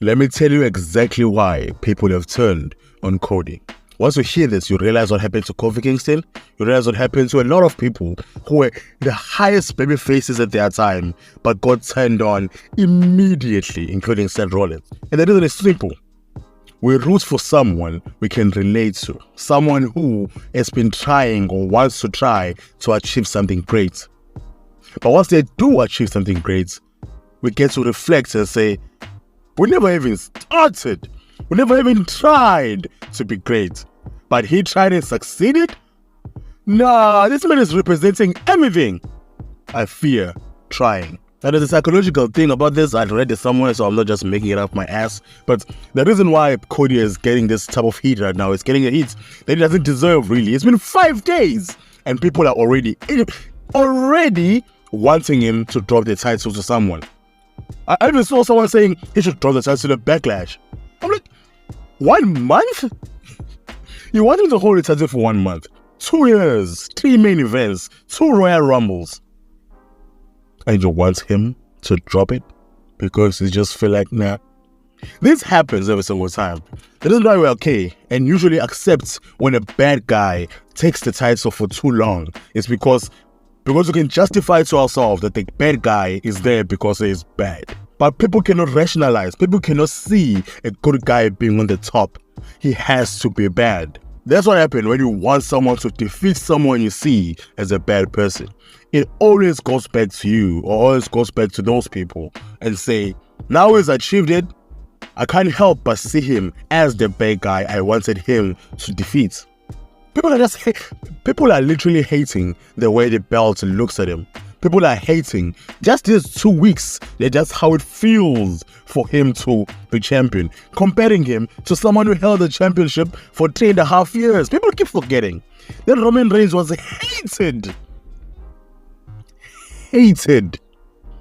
Let me tell you exactly why people have turned on Cody. Once you hear this, you realize what happened to Kofi Kingston. You realize what happened to a lot of people who were the highest baby faces at their time, but got turned on immediately, including Seth Rollins. And the reason is simple. We root for someone we can relate to, someone who has been trying or wants to try to achieve something great. But once they do achieve something great, we get to reflect and say, we never even started. We never even tried to be great. But he tried and succeeded? Nah, this man is representing everything I fear trying. Now, there's a psychological thing about this. I read it somewhere, so I'm not just making it up my ass. But the reason why Cody is getting this type of heat right now, is getting a heat that he doesn't deserve, really. It's been 5 days, and people are already wanting him to drop the title to someone. I even saw someone saying he should drop the title to Backlash. I'm like, 1 month? You want him to hold the title for 1 month? 2 years, 3 main events, 2 Royal Rumbles. And you want him to drop it because you just feel like, nah. This happens every single time. That is why we're okay and usually accept when a bad guy takes the title for too long. It's because we can justify to ourselves that the bad guy is there because he is bad. But people cannot rationalize. People cannot see a good guy being on the top. He has to be bad. That's what happens when you want someone to defeat someone you see as a bad person. It always goes back to you, or always goes back to those people and say, now he's achieved it, I can't help but see him as the bad guy I wanted him to defeat. People are literally hating the way the belt looks at him. People are hating just these 2 weeks. That's how it feels for him to be champion. Comparing him to someone who held the championship for 3.5 years. People keep forgetting that Roman Reigns was hated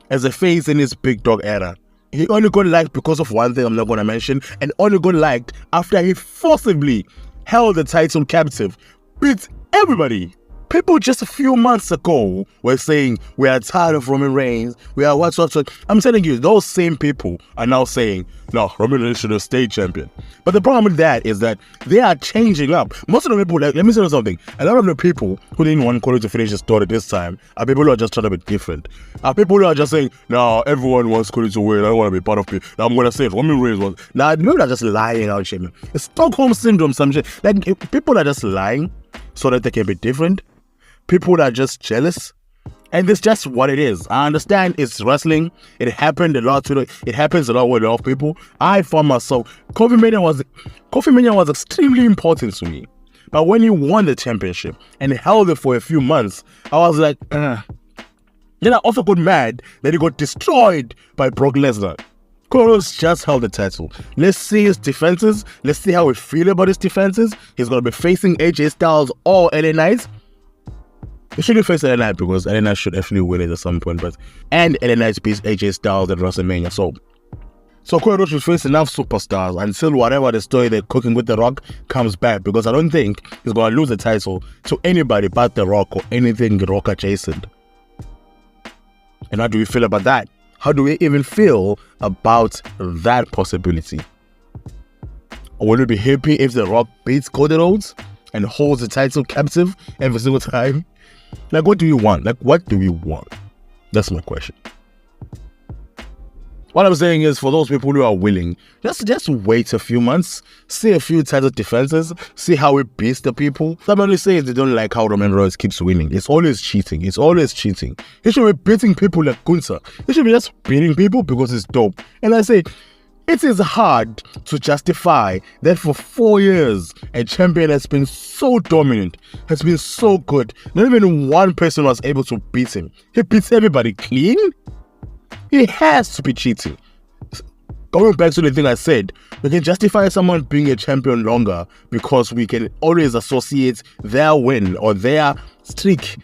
as a face in his big dog era. He only got liked because of one thing I'm not going to mention, and only got liked after he forcibly held the title captive, beat everybody. People just a few months ago were saying, we are tired of Roman Reigns, we are what. I'm telling you, those same people are now saying, no, Roman Reigns should have stayed champion. But the problem with that is that they are changing up. Most of the people, let me say something, a lot of the people who didn't want Cody to finish the story this time are people who are just trying to be different. Are people who are just saying, no, everyone wants Cody to win, I don't want to be part of it. Now I'm going to say it, Roman Reigns was. Now, people are just lying out, shaming. It's Stockholm Syndrome, some shit. Like, people are just lying so that they can be different. People are just jealous, and it's just what it is. I understand it's wrestling. It happened a lot it happens a lot with a lot of people. I found myself, Coffee Mania was extremely important to me. But when he won the championship and held it for a few months, I was like, Then I also got mad that he got destroyed by Brock Lesnar. Cody Rhodes just held the title. Let's see his defenses. Let's see how we feel about his defenses. He's going to be facing AJ Styles or LA Knight. He shouldn't face LA Knight because LA Knight should definitely win it at some point. And LA Knight beats AJ Styles at WrestleMania. So Cody Rhodes should face enough superstars until whatever the story they're cooking with The Rock comes back. Because I don't think he's going to lose the title to anybody but The Rock or anything The Rock adjacent. And how do we feel about that? How do we even feel about that possibility? Or will we be happy if The Rock beats Cody Rhodes and holds the title captive every single time? Like, what do you want? What do we want? That's my question. What I'm saying is, for those people who are willing, just wait a few months, see a few title defenses, see how it beats the people. Somebody says they don't like how Roman Reigns keeps winning. It's always cheating. It's always cheating. He should be beating people like Gunther. He should be just beating people because it's dope. And I say, it is hard to justify that for 4 years, a champion has been so dominant, has been so good, not even one person was able to beat him. He beats everybody clean? He has to be cheating. Going back to the thing I said, we can justify someone being a champion longer because we can always associate their win or their streak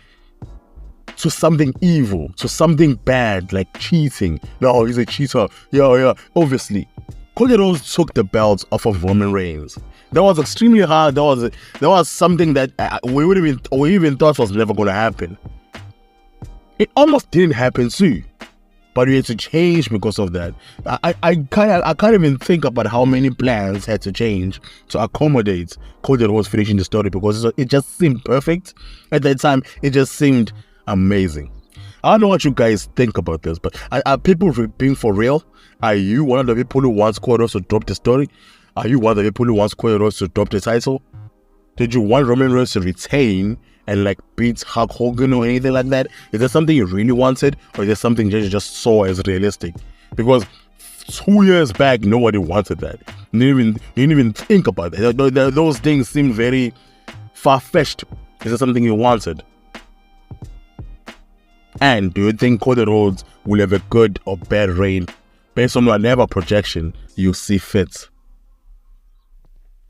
to something evil, to something bad, like cheating. No, he's a cheater. Yeah. Obviously, Cody Rhodes took the belt off of Roman Reigns. That was extremely hard. That was something that we even thought was never going to happen. It almost didn't happen too. but we had to change because of that. I can't even think about how many plans had to change to accommodate Cody Rhodes finishing the story, because it just seemed perfect at that time. It just seemed amazing. I don't know what you guys think about this, but are people being for real? Are you one of the people who wants Cody Rhodes to drop the story? Are you one of the people who wants Cody Rhodes to drop the title? Did you want Roman Reigns to retain and like beat Hulk Hogan or anything like that? Is there something you really wanted, or is there something you just saw as realistic? Because 2 years back, nobody wanted that. You didn't even think about it. Those things seem very far-fetched. Is there something you wanted? And do you think Cody Rhodes will have a good or bad reign based on whatever projection you see fit?